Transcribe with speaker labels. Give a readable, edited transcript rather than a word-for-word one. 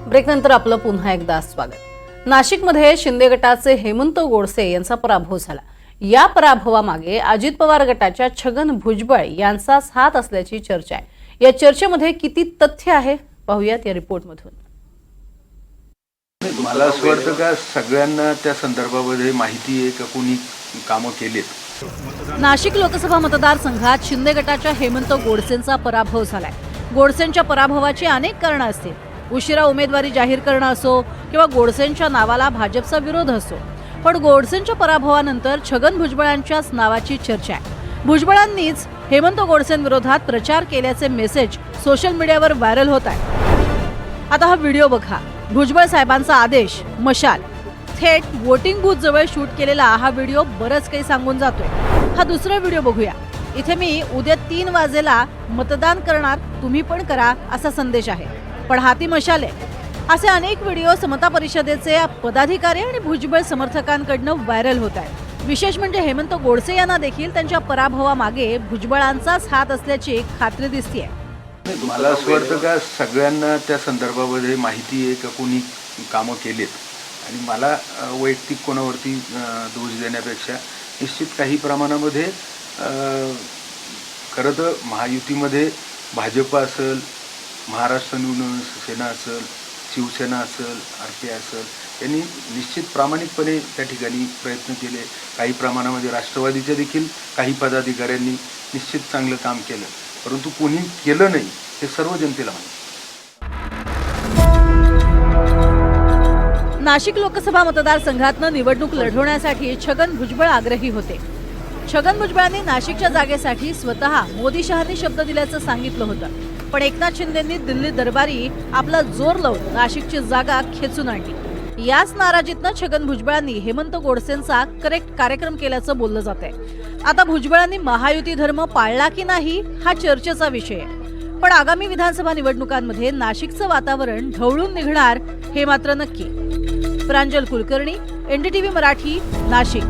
Speaker 1: ब्रेकनंतर आपलं पुन्हा एकदा स्वागत। नाशिकमध्ये शिंदे गटाचे हेमंत गोडसे यांचा पराभव झाला। या पराभवामागे अजित पवार गटाच्या छगन भुजबळ यांचाच हात असल्याची चर्चा आहे। या चर्चेमध्ये किती तथ्य आहे पाहूयात या रिपोर्टमधून।
Speaker 2: मला असं वाटतं का सगळ्यांना त्या संदर्भामध्ये माहिती आहे का कोणी कामं केलेत।
Speaker 1: नाशिक लोकसभा मतदारसंघात शिंदे गटाच्या हेमंत गोडसेंचा पराभव झालाय। गोडसेंच्या पराभवाची अनेक कारणं असतील। उशिरा उमेदवारी जाहीर करणं असो किंवा गोडसेंच्या नावाला भाजपचा विरोध असो, पण गोडसेंच्या पराभवानंतर छगन भुजबळांच्याच नावाची चर्चा आहे। भुजबळांनीच हेमंत गोडसेंविरोधात प्रचार केल्याचे मेसेज सोशल मीडियावर व्हायरल होत आहे। आता हा व्हिडिओ बघा। भुजबळ साहेबांचा आदेश मशाल थेट वोटिंग बूथ जवळ शूट केलेला हा व्हिडिओ बरंच काही सांगून जातोय। हा दुसरा व्हिडिओ बघूया। इथे मी उद्या 3 वाजेला मतदान करणार, तुम्ही पण करा असा संदेश आहे, पण हाती मशाल आहे। असे अनेक व्हिडिओ समता परिषदेचे पदाधिकारी आणि भुजबळ समर्थकांकडून व्हायरल होत आहेत। विशेष म्हणजे हेमंत गोडसे यांना देखील त्यांच्या पराभवामागे भुजबळांचाच हात असल्याची खात्री दिसतेय।
Speaker 2: मला असं वाटतं का सगळ्यांना त्या संदर्भामध्ये माहिती आहे का कोणी कामं केलेत, आणि मला वैयक्तिक कोणावरती दोष देण्यापेक्षा निश्चित काही प्रमाणामध्ये खरं तर महायुतीमध्ये भाजप असेल, महाराष्ट्र नवनिर्माण सेना असेल, शिवसेना असेल, RP असेल, यांनी निश्चित प्रामाणिकपणे त्या ठिकाणी प्रयत्न केले। काही प्रमाणामध्ये राष्ट्रवादीच्या देखील काही पदाधिकाऱ्यांनी निश्चित चांगलं काम केलं, परंतु कोणी केलं नाही हे सर्व जनतेला माहिती।
Speaker 1: नाशिक लोकसभा मतदारसंघातनं निवडणूक लढवण्यासाठी छगन भुजबळ आग्रही होते। छगन भुजबळांनी नाशिकच्या जागेसाठी स्वतः मोदी शहांनी शब्द दिल्याचं सांगितलं होतं, पण एकनाथ शिंदेंनी दिल्ली दरबारी आपला जोर लावून नाशिकची जागा खेचून आणली। याच नाराजीतनं छगन भुजबळांनी हेमंत गोडसेंचा करेक्ट कार्यक्रम केल्याचं बोललं जातंय। आता भुजबळांनी महायुती धर्म पाळला की नाही हा चर्चेचा विषय आहे, पण आगामी विधानसभा निवडणुकांमध्ये नाशिकचं वातावरण ढवळून निघणार हे मात्र नक्की। प्रांजल कुलकर्णी, NDTV मराठी, नाशिक।